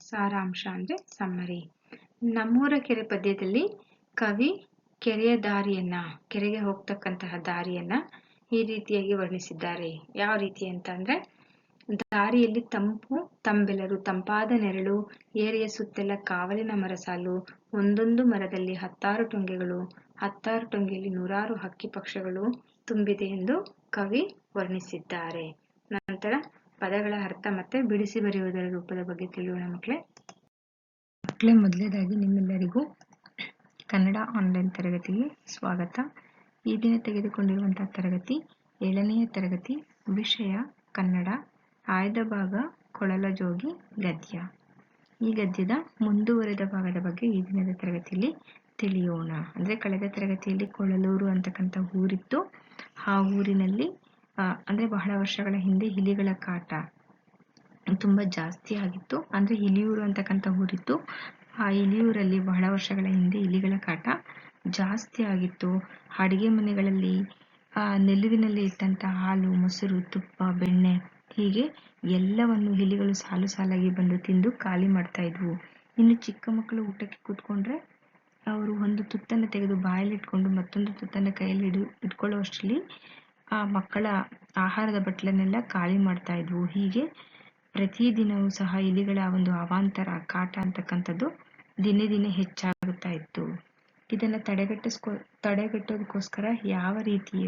ಸಾರಾಂಶ ಅಂದರೆ ಸಮ್ಮರಿ. ನಮ್ಮೂರ ಕೆರೆ ಪದ್ಯದಲ್ಲಿ ಕವಿ ಕೆರೆಯ ದಾರಿಯನ್ನ, ಕೆರೆಗೆ ಹೋಗ್ತಕ್ಕಂತಹ ದಾರಿಯನ್ನ ಈ ರೀತಿಯಾಗಿ ವರ್ಣಿಸಿದ್ದಾರೆ. ಯಾವ ರೀತಿ ಅಂತ ಅಂದ್ರೆ, ದಾರಿಯಲ್ಲಿ ತಂಪು ತಂಬೆಲರು, ತಂಪಾದ ನೆರಳು, ಏರಿಯ ಸುತ್ತೆಲ್ಲ ಕಾವಲಿನ ಮರಸಾಲು, ಒಂದೊಂದು ಮರದಲ್ಲಿ 10 ಟೊಂಗೆಗಳು, 10 ಟೊಂಗೆಯಲ್ಲಿ 100 ಹಕ್ಕಿ ಪಕ್ಷಗಳು ತುಂಬಿದೆ ಎಂದು ಕವಿ ವರ್ಣಿಸಿದ್ದಾರೆ. ನಂತರ ಪದಗಳ ಅರ್ಥ ಮತ್ತೆ ಬಿಡಿಸಿ ಬರೆಯುವುದರ ರೂಪದ ಬಗ್ಗೆ ತಿಳಿಯೋಣ ಮಕ್ಕಳೇ. ಮೊದಲನೇದಾಗಿ ನಿಮ್ಮೆಲ್ಲರಿಗೂ ಕನ್ನಡ ಆನ್ಲೈನ್ ತರಗತಿಗೆ ಸ್ವಾಗತ. ಈ ದಿನ ತೆಗೆದುಕೊಂಡಿರುವಂತಹ ತರಗತಿ 7ನೆಯ ತರಗತಿ, ವಿಷಯ ಕನ್ನಡ, ಆಯ್ದ ಭಾಗ ಕೊಳಲ ಜೋಗಿ ಗದ್ಯ. ಈ ಗದ್ಯದ ಮುಂದುವರೆದ ಭಾಗದ ಬಗ್ಗೆ ಈ ದಿನದ ತರಗತಿಯಲ್ಲಿ ತಿಳಿಯೋಣ. ಅಂದ್ರೆ ಕಳೆದ ತರಗತಿಯಲ್ಲಿ ಕೊಳಲೂರು ಅಂತಕ್ಕಂಥ ಊರಿತ್ತು. ಆ ಊರಿನಲ್ಲಿ ಅಂದ್ರೆ ಬಹಳ ವರ್ಷಗಳ ಹಿಂದೆ ಇಲಿಗಳ ಕಾಟ ತುಂಬಾ ಜಾಸ್ತಿ ಆಗಿತ್ತು. ಅಂದ್ರೆ ಇಲಿಯೂರು ಅಂತಕ್ಕಂಥ ಊರಿತ್ತು. ಆ ಇಲಿಯೂರಲ್ಲಿ ಬಹಳ ವರ್ಷಗಳ ಹಿಂದೆ ಇಲಿಗಳ ಕಾಟ ಜಾಸ್ತಿ ಆಗಿತ್ತು. ಅಡಿಗೆ ಮನೆಗಳಲ್ಲಿ ನೆಲುವಿನಲ್ಲಿ ಇಟ್ಟಂತ ಹಾಲು, ಮೊಸರು, ತುಪ್ಪ, ಬೆಣ್ಣೆ ಹೀಗೆ ಎಲ್ಲವನ್ನು ಇಲಿಗಳು ಸಾಲು ಸಾಲಾಗಿ ಬಂದು ತಿಂದು ಖಾಲಿ ಮಾಡ್ತಾ ಇದ್ವು. ಇನ್ನು ಚಿಕ್ಕ ಮಕ್ಕಳು ಊಟಕ್ಕೆ ಕೂತ್ಕೊಂಡ್ರೆ ಅವರು ಒಂದು ತುತ್ತನ್ನು ತೆಗೆದು ಬಾಯಲ್ಲಿ ಇಟ್ಕೊಂಡು ಮತ್ತೊಂದು ತುತ್ತನ್ನು ಕೈಯಲ್ಲಿ ಇಟ್ಕೊಳ್ಳುವಷ್ಟರಲ್ಲಿ ಆ ಮಕ್ಕಳ ಆಹಾರದ ಬಟ್ಲನ್ನೆಲ್ಲ ಖಾಲಿ ಮಾಡ್ತಾ ಇದ್ವು. ಹೀಗೆ ಪ್ರತಿದಿನವೂ ಸಹ ಇಲಿಗಳ ಒಂದು ಅವಾಂತರ, ಕಾಟ ಅಂತಕ್ಕಂಥದ್ದು ದಿನೇ ದಿನೇ ಹೆಚ್ಚಾಗುತ್ತಾ ಇತ್ತು. ಇದನ್ನ ತಡೆಗಟ್ಟೋದಕ್ಕೋಸ್ಕರ ಯಾವ ರೀತಿಯ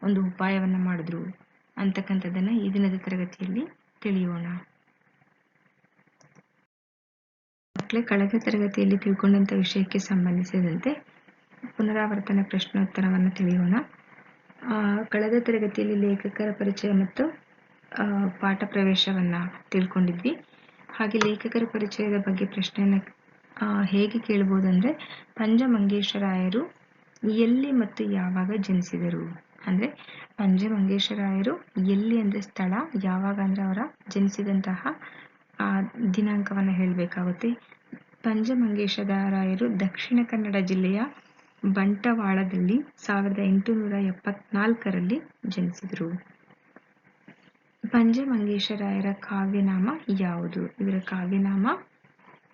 ಒಂದು ಉಪಾಯವನ್ನ ಮಾಡಿದ್ರು ಅಂತಕ್ಕಂಥದ್ದನ್ನ ಈ ದಿನದ ತರಗತಿಯಲ್ಲಿ ತಿಳಿಯೋಣ. ಮಕ್ಕಳೇ, ಕಳೆದ ತರಗತಿಯಲ್ಲಿ ತಿಳ್ಕೊಂಡಂತ ವಿಷಯಕ್ಕೆ ಸಂಬಂಧಿಸಿದಂತೆ ಪುನರಾವರ್ತನ ಪ್ರಶ್ನೋತ್ತರವನ್ನು ತಿಳಿಯೋಣ. ಕಳೆದ ತರಗತಿಯಲ್ಲಿ ಲೇಖಕರ ಪರಿಚಯ ಮತ್ತು ಪಾಠ ಪ್ರವೇಶವನ್ನ ತಿಳ್ಕೊಂಡಿದ್ವಿ. ಹಾಗೆ ಲೇಖಕರ ಪರಿಚಯದ ಬಗ್ಗೆ ಪ್ರಶ್ನೆಯನ್ನ ಹೇಗೆ ಕೇಳ್ಬೋದಂದ್ರೆ, ಪಂಚಮಂಗೇಶರಾಯರು ಎಲ್ಲಿ ಮತ್ತು ಯಾವಾಗ ಜನಿಸಿದರು? ಅಂದ್ರೆ ಪಂಚಮಂಗೇಶರಾಯರು ಎಲ್ಲಿ ಅಂದ್ರೆ ಸ್ಥಳ, ಯಾವಾಗ ಅಂದ್ರೆ ಅವರ ಜನಿಸಿದಂತಹ ದಿನಾಂಕವನ್ನ ಹೇಳಬೇಕಾಗುತ್ತೆ. ಪಂಚಮಂಗೇಶರಾಯರು ದಕ್ಷಿಣ ಕನ್ನಡ ಜಿಲ್ಲೆಯ ಬಂಟವಾಳದಲ್ಲಿ 1874ರಲ್ಲಿ ಜನಿಸಿದರು. ಪಂಚಮಂಗೇಶರಾಯರ ಕಾವ್ಯನಾಮ ಯಾವುದು? ಇವರ ಕಾವ್ಯನಾಮ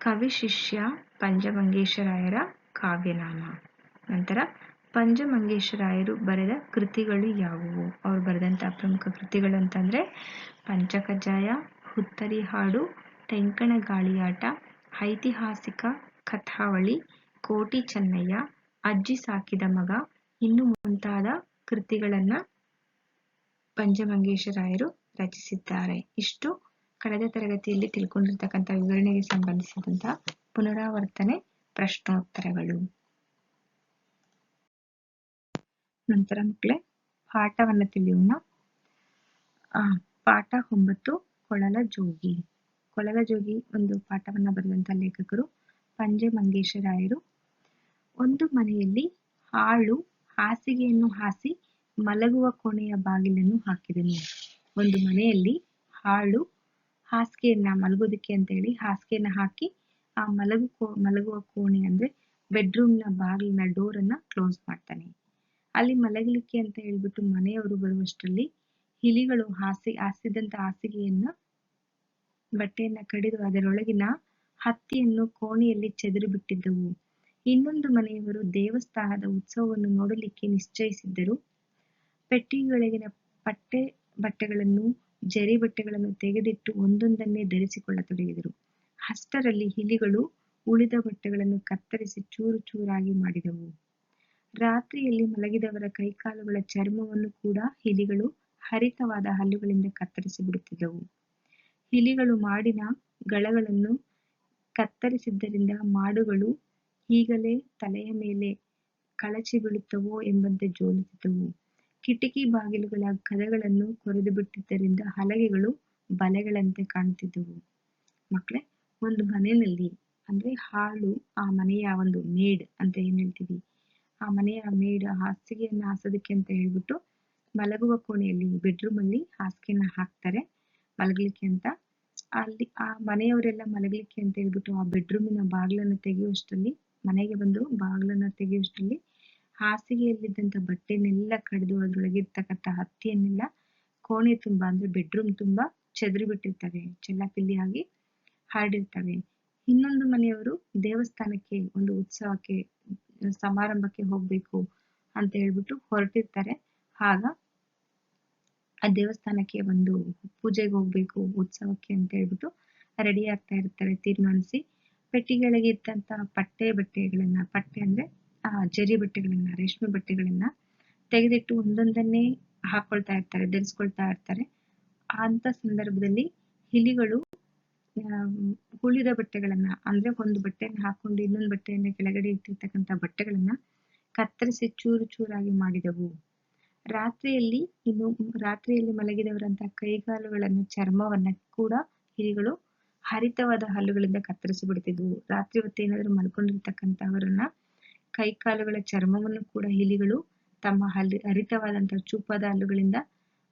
ಕವಿಶಿಷ್ಯ ಪಂಚಮಂಗೇಶರಾಯರ ಕಾವ್ಯನಾಮ. ನಂತರ ಪಂಚಮಂಗೇಶರಾಯರು ಬರೆದ ಕೃತಿಗಳು ಯಾವುವು? ಅವರು ಬರೆದಂತಹ ಪ್ರಮುಖ ಕೃತಿಗಳು ಅಂತಂದ್ರೆ ಪಂಚಕಜ್ಜಾಯ, ಹುತ್ತರಿ ಹಾಡು, ಟೆಂಕಣ ಗಾಳಿಯಾಟ, ಐತಿಹಾಸಿಕ ಕಥಾವಳಿ, ಕೋಟಿ ಚೆನ್ನಯ್ಯ, ಅಜ್ಜಿ ಸಾಕಿದ ಮಗ, ಇನ್ನು ಮುಂತಾದ ಕೃತಿಗಳನ್ನ ಪಂಚಮಂಗೇಶರಾಯರು ರಚಿಸಿದ್ದಾರೆ. ಇಷ್ಟು ಕಳೆದ ತರಗತಿಯಲ್ಲಿ ತಿಳ್ಕೊಂಡಿರ್ತಕ್ಕಂಥ ವಿವರಣೆಗೆ ಸಂಬಂಧಿಸಿದಂತಹ ಪುನರಾವರ್ತನೆ ಪ್ರಶ್ನೋತ್ತರಗಳು. ನಂತರ ಮಕ್ಕಳೇ, ಪಾಠವನ್ನ ತಿಳಿಯೋಣ. ಪಾಠ 9 ಕೊಳಲ ಜೋಗಿ. ಕೊಳಲ ಜೋಗಿ ಒಂದು ಪಾಠವನ್ನ ಬರೆದಂತಹ ಲೇಖಕರು ಪಂಚಮಂಗೇಶರಾಯರು. ಒಂದು ಮನೆಯಲ್ಲಿ ಆಳು ಹಾಸಿಗೆಯನ್ನು ಹಾಸಿ ಮಲಗುವ ಕೋಣೆಯ ಬಾಗಿಲನ್ನು ಹಾಕಿದನು. ಒಂದು ಮನೆಯಲ್ಲಿ ಆಳು ಹಾಸಿಗೆಯನ್ನ ಮಲಗೋದಕ್ಕೆ ಅಂತ ಹೇಳಿ ಹಾಸಿಗೆಯನ್ನ ಹಾಕಿ ಆ ಮಲಗುವ ಕೋಣೆ ಅಂದ್ರೆ ಬೆಡ್ರೂಮ್ನ ಬಾಗಿಲಿನ ಡೋರನ್ನ ಕ್ಲೋಸ್ ಮಾಡ್ತಾನೆ. ಅಲ್ಲಿ ಮಲಗಲಿಕ್ಕೆ ಅಂತ ಹೇಳ್ಬಿಟ್ಟು ಮನೆಯವರು ಬರುವಷ್ಟರಲ್ಲಿ ಇಲಿಗಳು ಹಾಸಿದಂತ ಹಾಸಿಗೆಯನ್ನ ಬಟ್ಟೆಯನ್ನ ಕಡಿದು ಅದರೊಳಗಿನ ಹತ್ತಿಯನ್ನು ಕೋಣೆಯಲ್ಲಿ ಚೆದರು ಬಿಟ್ಟಿದ್ದವು. ಇನ್ನೊಂದು ಮನೆಯವರು ದೇವಸ್ಥಾನದ ಉತ್ಸವವನ್ನು ನೋಡಲಿಕ್ಕೆ ನಿಶ್ಚಯಿಸಿದ್ದರು. ಪೆಟ್ಟಿಗೆಯೊಳಗಿನ ಬಟ್ಟೆಗಳನ್ನು ಜರಿ ಬಟ್ಟೆಗಳನ್ನು ತೆಗೆದಿಟ್ಟು ಒಂದೊಂದನ್ನೇ ಧರಿಸಿಕೊಳ್ಳತೊಡಗಿದರು. ಅಷ್ಟರಲ್ಲಿ ಇಲಿಗಳು ಉಳಿದ ಬಟ್ಟೆಗಳನ್ನು ಕತ್ತರಿಸಿ ಚೂರು ಚೂರಾಗಿ ಮಾಡಿದವು. ರಾತ್ರಿಯಲ್ಲಿ ಮಲಗಿದವರ ಕೈಕಾಲುಗಳ ಚರ್ಮವನ್ನು ಕೂಡ ಇಲಿಗಳು ಹರಿತವಾದ ಹಲ್ಲುಗಳಿಂದ ಕತ್ತರಿಸಿ ಬಿಡುತ್ತಿದ್ದವು. ಇಲಿಗಳು ಮಾಡಿನ ಗಳಗಳನ್ನು ಕತ್ತರಿಸಿದ್ದರಿಂದ ಮಾಡುಗಳು ಈಗಲೇ ತಲೆಯ ಮೇಲೆ ಕಳಚಿ ಬೀಳುತ್ತವೋ ಎಂಬಂತೆ ಜೋಲುತ್ತಿದ್ದವು. ಕಿಟಕಿ ಬಾಗಿಲುಗಳ ಕದಗಳನ್ನು ಕೊರೆದು ಬಿಟ್ಟಿದ್ದರಿಂದ ಹಲಗೆಗಳು ಬಲೆಗಳಂತೆ ಕಾಣುತ್ತಿದ್ದವು. ಮಕ್ಕಳೇ, ಒಂದು ಮನೆಯಲ್ಲಿ ಅಂದ್ರೆ ಹಾಳು, ಆ ಮನೆಯ ಒಂದು ಮೇಡ್ ಅಂತ ಏನ್ ಹೇಳ್ತೀವಿ, ಆ ಮನೆಯ ಮೇಡ್ ಹಾಸಿಗೆಯನ್ನ ಹಾಸೋದಕ್ಕೆ ಅಂತ ಹೇಳ್ಬಿಟ್ಟು ಮಲಗುವ ಕೋಣೆಯಲ್ಲಿ ಬೆಡ್ರೂಮ್ ಅಲ್ಲಿ ಹಾಸಿಗೆಯನ್ನ ಹಾಕ್ತಾರೆ ಮಲಗಲಿಕ್ಕೆ ಅಂತ. ಅಲ್ಲಿ ಆ ಮನೆಯವರೆಲ್ಲ ಮಲಗಲಿಕ್ಕೆ ಅಂತ ಹೇಳ್ಬಿಟ್ಟು ಆ ಬೆಡ್ರೂಮಿನ ಬಾಗಿಲನ್ನು ತೆಗೆಯುವಷ್ಟರಲ್ಲಿ, ಮನೆಗೆ ಬಂದು ಬಾಗಿಲನ್ನ ತೆಗೆಯುವಷ್ಟರಲ್ಲಿ ಹಾಸಿಗೆಯಲ್ಲಿದ್ದಂತ ಬಟ್ಟೆನೆಲ್ಲ ಕಡಿದು ಅದ್ರೊಳಗಿರ್ತಕ್ಕಂಥ ಹತ್ತಿಯನ್ನೆಲ್ಲ ಕೋಣೆ ತುಂಬಾ ಅಂದ್ರೆ ಬೆಡ್ರೂಮ್ ತುಂಬಾ ಚೆದರಿ ಬಿಟ್ಟಿರ್ತವೆ, ಚೆಲ್ಲಾಪಿಲ್ಲಿಯಾಗಿ ಹರಡಿರ್ತವೆ. ಇನ್ನೊಂದು ಮನೆಯವರು ದೇವಸ್ಥಾನಕ್ಕೆ ಒಂದು ಉತ್ಸವಕ್ಕೆ ಸಮಾರಂಭಕ್ಕೆ ಹೋಗ್ಬೇಕು ಅಂತ ಹೇಳ್ಬಿಟ್ಟು ಹೊರಟಿರ್ತಾರೆ. ಆಗ ಆ ದೇವಸ್ಥಾನಕ್ಕೆ ಒಂದು ಪೂಜೆಗೆ ಹೋಗ್ಬೇಕು ಉತ್ಸವಕ್ಕೆ ಅಂತ ಹೇಳ್ಬಿಟ್ಟು ರೆಡಿ ಆಗ್ತಾ ಇರ್ತಾರೆ ತೀರ್ಮಾನಿಸಿ. ಪೆಟ್ಟಿಗೆಗಳಿಗೆ ಇದ್ದಂತ ಪಟ್ಟೆ ಅಂದ್ರೆ ಜರಿ ಬಟ್ಟೆಗಳನ್ನ, ರೇಷ್ಮೆ ಬಟ್ಟೆಗಳನ್ನ ತೆಗೆದಿಟ್ಟು ಒಂದೊಂದನ್ನೇ ಹಾಕೊಳ್ತಾ ಇರ್ತಾರೆ, ಧರಿಸ್ಕೊಳ್ತಾ ಇರ್ತಾರೆ. ಅಂತ ಸಂದರ್ಭದಲ್ಲಿ ಇಲಿಗಳು ಉಳಿದ ಬಟ್ಟೆಗಳನ್ನ ಅಂದ್ರೆ ಒಂದು ಬಟ್ಟೆಯನ್ನು ಹಾಕೊಂಡು ಇನ್ನೊಂದು ಬಟ್ಟೆಯನ್ನ ಕೆಳಗಡೆ ಇಟ್ಟಿರ್ತಕ್ಕಂಥ ಬಟ್ಟೆಗಳನ್ನ ಕತ್ತರಿಸಿ ಚೂರು ಚೂರಾಗಿ ಮಾಡಿದವು. ರಾತ್ರಿಯಲ್ಲಿ ಮಲಗಿದವರಂತ ಕೈಕಾಲುಗಳನ್ನ, ಚರ್ಮವನ್ನ ಕೂಡ ಇಲಿಗಳು ಹರಿತವಾದ ಹಲ್ಲುಗಳಿಂದ ಕತ್ತರಿಸಿ ಬಿಡ್ತಿದ್ವು. ರಾತ್ರಿ ಹೊತ್ತೇನಾದ್ರೂ ಮಲ್ಕೊಂಡಿರ್ತಕ್ಕಂಥವರನ್ನ ಕೈಕಾಲುಗಳ ಚರ್ಮವನ್ನು ಕೂಡ ಇಲಿಗಳು ತಮ್ಮ ಹರಿತವಾದಂತಹ ಚೂಪಾದ ಹಲ್ಲುಗಳಿಂದ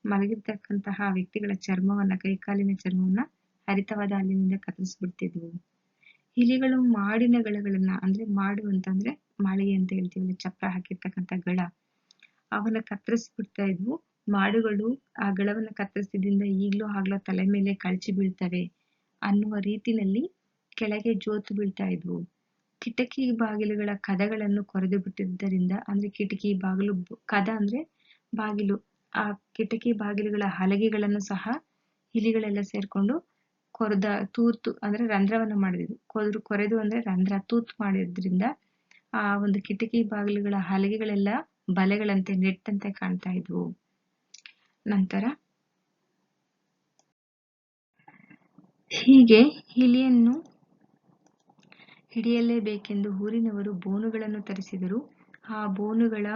ಮಲಗಿರ್ತಕ್ಕಂತಹ ವ್ಯಕ್ತಿಗಳ ಚರ್ಮವನ್ನ, ಕೈಕಾಲಿನ ಚರ್ಮವನ್ನ ಹರಿತವಾದ ಹಲ್ಲಿನಿಂದ ಕತ್ತರಿಸ್ಬಿಡ್ತಿದ್ವು. ಇಲಿಗಳು ಮಾಡಿನ ಗಳಗಳನ್ನ ಅಂದ್ರೆ ಮಾಡು ಅಂತಂದ್ರೆ ಮಾಳಿಗೆ ಅಂತ ಹೇಳ್ತೀವಲ್ಲ, ಚಪ್ರ ಹಾಕಿರ್ತಕ್ಕಂಥ ಗಳ, ಅವನ್ನ ಕತ್ತರಿಸ್ಬಿಡ್ತಾ ಇದ್ವು. ಮಾಡುಗಳು ಆ ಗಳವನ್ನ ಕತ್ತರಿಸಿದ್ರಿಂದ ಈಗ್ಲೂ ಆಗ್ಲೋ ತಲೆ ಮೇಲೆ ಕಳಚಿ ಬೀಳ್ತವೆ ಅನ್ನುವ ರೀತಿನಲ್ಲಿ ಕೆಳಗೆ ಜೋತು ಬೀಳ್ತಾ ಇದ್ವು. ಕಿಟಕಿ ಬಾಗಿಲುಗಳ ಕದಗಳನ್ನು ಕೊರೆದು ಬಿಟ್ಟಿದ್ದರಿಂದ, ಅಂದ್ರೆ ಕಿಟಕಿ ಬಾಗಿಲು, ಕದ ಅಂದ್ರೆ ಬಾಗಿಲು, ಆ ಕಿಟಕಿ ಬಾಗಿಲುಗಳ ಹಲಗೆಗಳನ್ನು ಸಹ ಇಲಿಗಳೆಲ್ಲ ಸೇರ್ಕೊಂಡು ತೂತು ಅಂದ್ರೆ ರಂಧ್ರವನ್ನ ಮಾಡಿದ್ವು. ಕೊರೆದು ಅಂದ್ರೆ ರಂಧ್ರ, ತೂತು ಮಾಡಿದ್ರಿಂದ ಆ ಒಂದು ಕಿಟಕಿ ಬಾಗಿಲುಗಳ ಹಲಗೆಗಳೆಲ್ಲ ಬಲೆಗಳಂತೆ, ನೆಟ್ಟಂತೆ ಕಾಣ್ತಾ ಇದ್ವು. ನಂತರ ಹೀಗೆ ಇಲಿಯನ್ನು ಹಿಡಿಯಲೇಬೇಕೆಂದು ಊರಿನವರು ಬೋನುಗಳನ್ನು ತರಿಸಿದರು. ಆ ಬೋನುಗಳ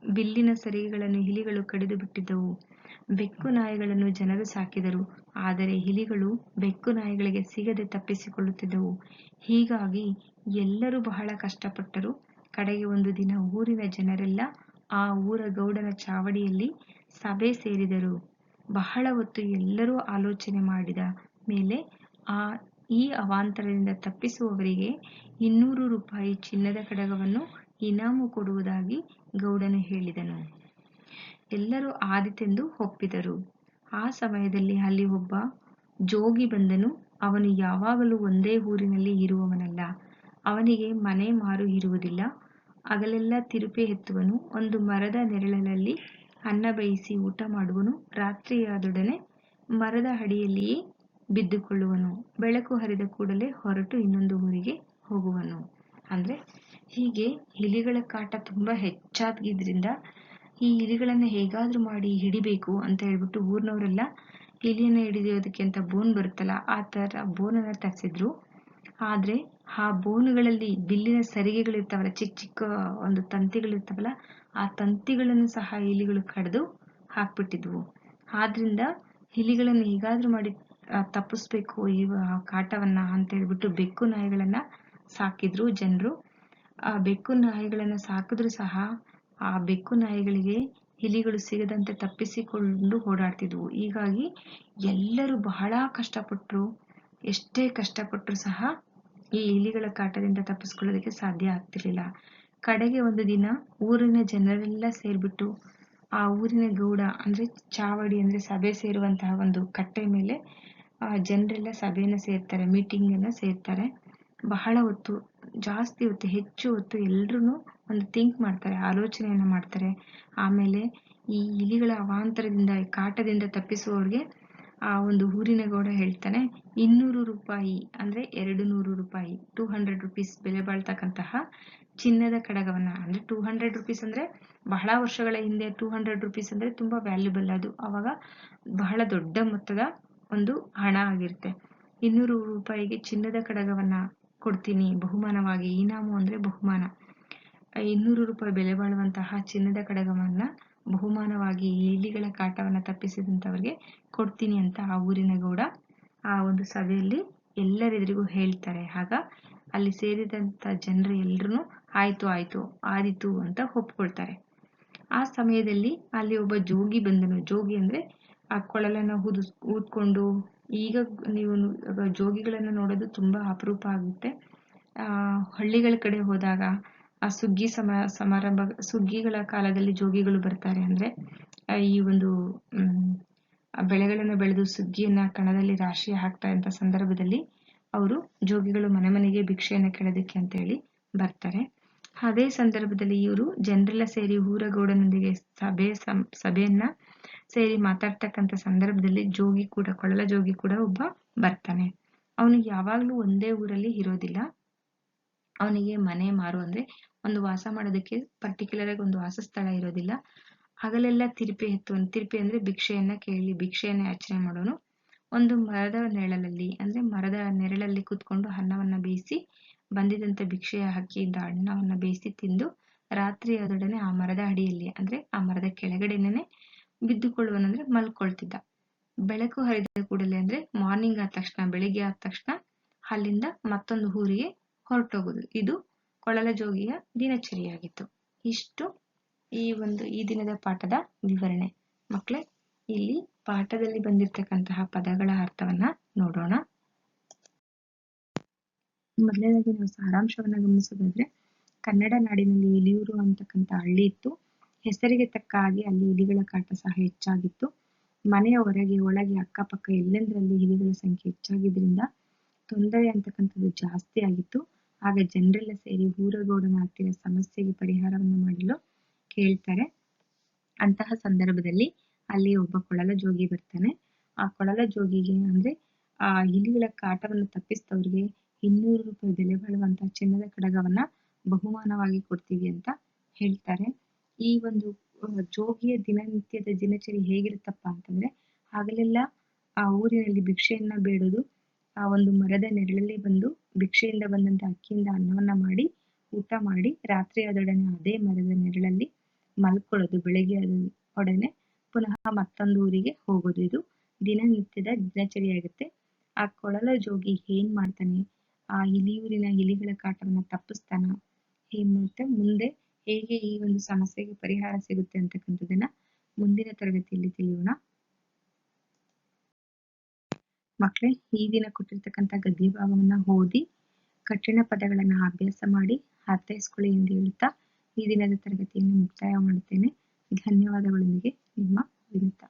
ಬಿಲ್ಲಿನ ಸರಿಗೆಗಳನ್ನು ಇಲಿಗಳು ಕಡಿದು ಬಿಟ್ಟಿದ್ದವು. ಬೆಕ್ಕು ನಾಯಿಗಳನ್ನು ಜನರು ಸಾಕಿದರು, ಆದರೆ ಇಲಿಗಳು ಬೆಕ್ಕು ನಾಯಿಗಳಿಗೆ ಸಿಗದೆ ತಪ್ಪಿಸಿಕೊಳ್ಳುತ್ತಿದ್ದವು. ಹೀಗಾಗಿ ಎಲ್ಲರೂ ಬಹಳ ಕಷ್ಟಪಟ್ಟರು. ಕಡೆಗೆ ಒಂದು ದಿನ ಊರಿನ ಜನರೆಲ್ಲ ಆ ಊರ ಗೌಡನ ಚಾವಡಿಯಲ್ಲಿ ಸಭೆ ಸೇರಿದರು. ಬಹಳ ಹೊತ್ತು ಎಲ್ಲರೂ ಆಲೋಚನೆ ಮಾಡಿದ ಮೇಲೆ ಈ ಅವಾಂತರದಿಂದ ತಪ್ಪಿಸುವವರಿಗೆ 200 ರೂಪಾಯಿ ಚಿನ್ನದ ಕಡಗವನ್ನು ಇನಾಮು ಕೊಡುವುದಾಗಿ ಗೌಡನು ಹೇಳಿದನು. ಎಲ್ಲರೂ ಆದೀತೆಂದು ಒಪ್ಪಿದರು. ಆ ಸಮಯದಲ್ಲಿ ಅಲ್ಲಿ ಒಬ್ಬ ಜೋಗಿ ಬಂದನು. ಅವನು ಯಾವಾಗಲೂ ಒಂದೇ ಊರಿನಲ್ಲಿ ಇರುವವನಲ್ಲ. ಅವನಿಗೆ ಮನೆ ಮಾರು ಇರುವುದಿಲ್ಲ. ಹಗಲೆಲ್ಲ ತಿರುಪೆ ಎತ್ತುವನು. ಒಂದು ಮರದ ನೆರಳಲ್ಲಿ ಅನ್ನ ಬೇಯಿಸಿ ಊಟ ಮಾಡುವನು. ರಾತ್ರಿಯಾದೊಡನೆ ಮರದ ಅಡಿಯಲ್ಲಿಯೇ ಬಿದ್ದುಕೊಳ್ಳುವನು. ಬೆಳಕು ಹರಿದ ಕೂಡಲೇ ಹೊರಟು ಇನ್ನೊಂದು ಊರಿಗೆ ಹೋಗುವನು. ಅಂದ್ರೆ ಹೀಗೆ ಇಲಿಗಳ ಕಾಟ ತುಂಬಾ ಹೆಚ್ಚಾಗಿದ್ರಿಂದ ಈ ಇಲಿಗಳನ್ನ ಹೇಗಾದ್ರೂ ಮಾಡಿ ಹಿಡಿಬೇಕು ಅಂತ ಹೇಳ್ಬಿಟ್ಟು ಊರ್ನವರೆಲ್ಲ ಇಲಿಯನ್ನ ಹಿಡಿಯೋದಕ್ಕೆ ಅಂತ ಬೋನ್ ಬರುತ್ತಲ್ಲ, ಆ ತರ ಬೋನನ್ನ ತರಿಸಿದ್ರು. ಆದ್ರೆ ಆ ಬೋನುಗಳಲ್ಲಿ ಬಿಲ್ಲಿನ ಸರಿಗೆಗಳಿರ್ತಾವಲ್ಲ, ಚಿಕ್ಕ ಚಿಕ್ಕ ಒಂದು ತಂತಿಗಳಿರ್ತಾವಲ್ಲ, ಆ ತಂತಿಗಳನ್ನು ಸಹ ಇಲಿಗಳು ಕಡ್ದು ಹಾಕ್ಬಿಟ್ಟಿದ್ವು. ಆದ್ರಿಂದ ಇಲಿಗಳನ್ನು ಹೇಗಾದ್ರೂ ಮಾಡಿ ತಪ್ಪಿಸ್ಬೇಕು ಈ ಕಾಟವನ್ನ ಅಂತ ಹೇಳ್ಬಿಟ್ಟು ಬೆಕ್ಕು ನಾಯಿಗಳನ್ನ ಸಾಕಿದ್ರು ಜನರು. ಆ ಬೆಕ್ಕು ನಾಯಿಗಳನ್ನ ಸಾಕಿದ್ರು ಸಹ ಆ ಬೆಕ್ಕು ನಾಯಿಗಳಿಗೆ ಇಲಿಗಳು ಸಿಗದಂತೆ ತಪ್ಪಿಸಿಕೊಂಡು ಓಡಾಡ್ತಿದ್ವು. ಹೀಗಾಗಿ ಎಲ್ಲರೂ ಬಹಳ ಕಷ್ಟಪಟ್ರು. ಎಷ್ಟೇ ಕಷ್ಟಪಟ್ಟರು ಸಹ ಈ ಇಲಿಗಳ ಕಾಟದಿಂದ ತಪ್ಪಿಸ್ಕೊಳ್ಳೋದಕ್ಕೆ ಸಾಧ್ಯ ಆಗ್ತಿರ್ಲಿಲ್ಲ. ಕಡೆಗೆ ಒಂದು ದಿನ ಊರಿನ ಜನರೆಲ್ಲ ಸೇರ್ಬಿಟ್ಟು ಆ ಊರಿನ ಗೌಡ ಅಂದ್ರೆ ಚಾವಡಿ ಅಂದ್ರೆ ಸಭೆ ಸೇರುವಂತಹ ಒಂದು ಕಟ್ಟೆ ಮೇಲೆ ಜನರೆಲ್ಲ ಸಭೆಯನ್ನ ಸೇರ್ತಾರೆ, ಮೀಟಿಂಗ್ ಅನ್ನ ಸೇರ್ತಾರೆ. ಬಹಳ ಹೊತ್ತು, ಜಾಸ್ತಿ ಹೊತ್ತು, ಹೆಚ್ಚು ಹೊತ್ತು ಎಲ್ರೂ ಒಂದು ಥಿಂಕ್ ಮಾಡ್ತಾರೆ, ಆಲೋಚನೆಯನ್ನ ಮಾಡ್ತಾರೆ. ಆಮೇಲೆ ಈ ಇಲಿಗಳ ಅವಾಂತರದಿಂದ, ಕಾಟದಿಂದ ತಪ್ಪಿಸುವವ್ರಿಗೆ ಆ ಒಂದು ಊರಿನ ಗೌಡ ಹೇಳ್ತಾನೆ, 200 ರೂಪಾಯಿ ಅಂದ್ರೆ 200 ರೂಪಾಯಿ 200 ರುಪೀಸ್ ಬೆಲೆ ಬಾಳ್ತಕ್ಕಂತಹ ಚಿನ್ನದ ಕಡಗವನ್ನ, ಅಂದ್ರೆ 200 ರುಪೀಸ್ ಅಂದ್ರೆ ಬಹಳ ವರ್ಷಗಳ ಹಿಂದೆ 200 ರುಪೀಸ್ ಅಂದ್ರೆ ತುಂಬಾ ವ್ಯಾಲ್ಯೂಬಲ್. ಅದು ಅವಾಗ ಬಹಳ ದೊಡ್ಡ ಮೊತ್ತದ ಒಂದು ಹಣ ಆಗಿರುತ್ತೆ. 200 ರೂಪಾಯಿಗೆ ಚಿನ್ನದ ಕಡಗವನ್ನ ಕೊಡ್ತೀನಿ ಬಹುಮಾನವಾಗಿ. ಇನಾಮು ಅಂದ್ರೆ ಬಹುಮಾನ. 200 ರೂಪಾಯಿ ಬೆಲೆ ಬಾಳುವಂತಹ ಚಿನ್ನದ ಕಡಗವನ್ನ ಬಹುಮಾನವಾಗಿ ಇಲಿಗಳ ಕಾಟವನ್ನ ತಪ್ಪಿಸಿದಂತವರಿಗೆ ಕೊಡ್ತೀನಿ ಅಂತ ಆ ಊರಿನ ಗೌಡ ಆ ಒಂದು ಸಭೆಯಲ್ಲಿ ಎಲ್ಲರೆದುರಿಗೂ ಹೇಳ್ತಾರೆ. ಆಗ ಅಲ್ಲಿ ಸೇರಿದಂತ ಜನರು ಎಲ್ರು ಆಯ್ತು ಆದಿತು ಅಂತ ಒಪ್ಕೊಳ್ತಾರೆ. ಆ ಸಮಯದಲ್ಲಿ ಅಲ್ಲಿ ಒಬ್ಬ ಜೋಗಿ ಬಂದನು. ಜೋಗಿ ಅಂದ್ರೆ ಆ ಕೊಳಲನ್ನ ಊದ್ಕೊಂಡು, ಈಗ ನೀವು ಜೋಗಿಗಳನ್ನ ನೋಡೋದು ತುಂಬಾ ಅಪರೂಪ ಆಗುತ್ತೆ. ಹಳ್ಳಿಗಳ ಕಡೆ ಹೋದಾಗ ಆ ಸುಗ್ಗಿಗಳ ಕಾಲದಲ್ಲಿ ಜೋಗಿಗಳು ಬರ್ತಾರೆ. ಅಂದ್ರೆ ಈ ಒಂದು ಬೆಳೆಗಳನ್ನ ಬೆಳೆದು ಸುಗ್ಗಿಯನ್ನ ಕಣದಲ್ಲಿ ರಾಶಿ ಹಾಕ್ತಾ ಇದ್ದ ಸಂದರ್ಭದಲ್ಲಿ ಅವರು ಜೋಗಿಗಳು ಮನೆ ಮನೆಗೆ ಭಿಕ್ಷೆಯನ್ನು ಕೇಳೋದಕ್ಕೆ ಅಂತ ಹೇಳಿ ಬರ್ತಾರೆ. ಅದೇ ಸಂದರ್ಭದಲ್ಲಿ ಇವರು ಜನರೆಲ್ಲ ಸೇರಿ ಊರಗೌಡನೊಂದಿಗೆ ಸಭೆಯನ್ನ ಸೇರಿ ಮಾತಾಡ್ತಕ್ಕಂಥ ಸಂದರ್ಭದಲ್ಲಿ ಜೋಗಿ ಕೂಡ, ಕೊಳಲ ಜೋಗಿ ಕೂಡ ಒಬ್ಬ ಬರ್ತಾನೆ. ಅವನಿಗೆ ಯಾವಾಗ್ಲೂ ಒಂದೇ ಊರಲ್ಲಿ ಇರೋದಿಲ್ಲ. ಅವನಿಗೆ ಮನೆ ಮಾರು ಅಂದ್ರೆ ಒಂದು ವಾಸ ಮಾಡೋದಕ್ಕೆ ಪರ್ಟಿಕ್ಯುಲರ್ ಆಗಿ ಒಂದು ವಾಸಸ್ಥಳ ಇರೋದಿಲ್ಲ. ಹಗಲೆಲ್ಲ ತಿರ್ಪೆ ಅಂದ್ರೆ ಭಿಕ್ಷೆಯನ್ನ ಯಾಚನೆ ಮಾಡೋನು. ಒಂದು ಮರದ ನೆರಳಲ್ಲಿ ಅಂದ್ರೆ ಮರದ ನೆರಳಲ್ಲಿ ಕೂತ್ಕೊಂಡು ಅನ್ನವನ್ನ ಬೇಯಿಸಿ ಬಂದಿದಂತ ಭಿಕ್ಷೆಯ ಹಕ್ಕಿಯಿಂದ ಅನ್ನವನ್ನ ಬೇಯಿಸಿ ತಿಂದು ರಾತ್ರಿ ಆದೊಡನೆ ಆ ಮರದ ಅಡಿಯಲ್ಲಿ ಅಂದ್ರೆ ಆ ಮರದ ಕೆಳಗಡೆನೆ ಬಿದ್ದುಕೊಳ್ಳುವನಂದ್ರೆ ಮಲ್ಕೊಳ್ತಿದ್ದ. ಬೆಳಕು ಹರಿದ ಕೂಡಲೇ ಅಂದ್ರೆ ಮಾರ್ನಿಂಗ್ ಆದ ತಕ್ಷಣ, ಬೆಳಿಗ್ಗೆ ಆದ ತಕ್ಷಣ ಅಲ್ಲಿಂದ ಮತ್ತೊಂದು ಊರಿಗೆ ಹೊರಟೋಗುದು. ಇದು ಕೊಳಲ ಜೋಗಿಯ ದಿನಚರಿಯಾಗಿತ್ತು. ಇಷ್ಟು ಈ ದಿನದ ಪಾಠದ ವಿವರಣೆ. ಮಕ್ಕಳೇ, ಇಲ್ಲಿ ಪಾಠದಲ್ಲಿ ಬಂದಿರತಕ್ಕಂತಹ ಪದಗಳ ಅರ್ಥವನ್ನ ನೋಡೋಣ. ಮೊದಲನೇದಾಗಿ ನಾವು ಸಾರಾಂಶವನ್ನ ಗಮನಿಸೋದಾದ್ರೆ, ಕನ್ನಡ ನಾಡಿನಲ್ಲಿ ಇಲಿಯೂರು ಅಂತಕ್ಕಂಥ ಹಳ್ಳಿ ಇತ್ತು. ಹೆಸರಿಗೆ ತಕ್ಕ ಹಾಗೆ ಅಲ್ಲಿ ಇಲಿಗಳ ಕಾಟ ಸಹ ಹೆಚ್ಚಾಗಿತ್ತು. ಮನೆಯ ಹೊರಗೆ ಒಳಗೆ ಅಕ್ಕಪಕ್ಕ ಎಲ್ಲೆಂದರಲ್ಲಿ ಇಲಿಗಳ ಸಂಖ್ಯೆ ಹೆಚ್ಚಾಗಿದ್ರಿಂದ ತೊಂದರೆ ಅಂತಕ್ಕಂಥದ್ದು ಜಾಸ್ತಿ ಆಗಿತ್ತು. ಆಗ ಜನರೆಲ್ಲ ಸೇರಿ ಊರಗೌಡನ ಹತ್ತಿರ ಸಮಸ್ಯೆಗೆ ಪರಿಹಾರವನ್ನು ಮಾಡಲು ಕೇಳ್ತಾರೆ. ಅಂತಹ ಸಂದರ್ಭದಲ್ಲಿ ಅಲ್ಲಿ ಒಬ್ಬ ಕೊಳಲ ಜೋಗಿ ಬರ್ತಾನೆ. ಆ ಕೊಳಲ ಜೋಗಿಗೆ ಅಂದ್ರೆ ಆ ಇಲಿಗಳ ಕಾಟವನ್ನು ತಪ್ಪಿಸಿದವ್ರಿಗೆ 200 ರೂಪಾಯಿ ಬೆಲೆ ಬಾಳುವಂತಹ ಚಿನ್ನದ ಕಡಗವನ್ನ ಬಹುಮಾನವಾಗಿ ಕೊಡ್ತೀವಿ ಅಂತ ಹೇಳ್ತಾರೆ. ಈ ಒಂದು ಜೋಗಿಯ ದಿನನಿತ್ಯದ ದಿನಚರಿ ಹೇಗಿರುತ್ತಪ್ಪ ಅಂತಂದ್ರೆ, ಹಗಲೆಲ್ಲ ಆ ಊರಿನಲ್ಲಿ ಭಿಕ್ಷೆಯನ್ನ ಬೇಡೋದು, ಆ ಒಂದು ಮರದ ನೆರಳಲ್ಲಿ ಬಂದು ಭಿಕ್ಷೆಯಿಂದ ಬಂದಂತ ಅಕ್ಕಿಯಿಂದ ಅನ್ನವನ್ನ ಮಾಡಿ ಊಟ ಮಾಡಿ ರಾತ್ರಿ ಆದೊಡನೆ ಅದೇ ಮರದ ನೆರಳಲ್ಲಿ ಮಲ್ಕೊಳ್ಳೋದು. ಬೆಳಗ್ಗೆ ಒಡನೆ ಪುನಃ ಮತ್ತೊಂದು ಊರಿಗೆ ಹೋಗೋದು. ಇದು ದಿನನಿತ್ಯದ ದಿನಚರಿಯಾಗುತ್ತೆ. ಆ ಕೊಳಲ ಜೋಗಿ ಏನ್ ಮಾಡ್ತಾನೆ, ಆ ಇಲಿಯೂರಿನ ಇಲಿಗಳ ಕಾಟವನ್ನ ತಪ್ಪಿಸ್ತಾನ, ಮತ್ತೆ ಮುಂದೆ ಹೇಗೆ ಈ ಒಂದು ಸಮಸ್ಯೆಗೆ ಪರಿಹಾರ ಸಿಗುತ್ತೆ ಅಂತಕ್ಕಂಥದ್ದನ್ನ ಮುಂದಿನ ತರಗತಿಯಲ್ಲಿ ತಿಳಿಯೋಣ. ಮಕ್ಕಳೇ, ಈ ದಿನ ಕೊಟ್ಟಿರ್ತಕ್ಕಂಥ ಗದ್ಯ ಭಾಗವನ್ನ ಓದಿ ಕಠಿಣ ಪದಗಳನ್ನ ಅಭ್ಯಾಸ ಮಾಡಿ ಅರ್ಥೈಸ್ಕೊಳ್ಳಿ ಎಂದು ಹೇಳುತ್ತಾ ಈ ದಿನದ ತರಗತಿಯನ್ನು ಮುಕ್ತಾಯ ಮಾಡುತ್ತೇನೆ. ಧನ್ಯವಾದಗಳೊಂದಿಗೆ ನಿಮ್ಮ ವಿನುತಾ.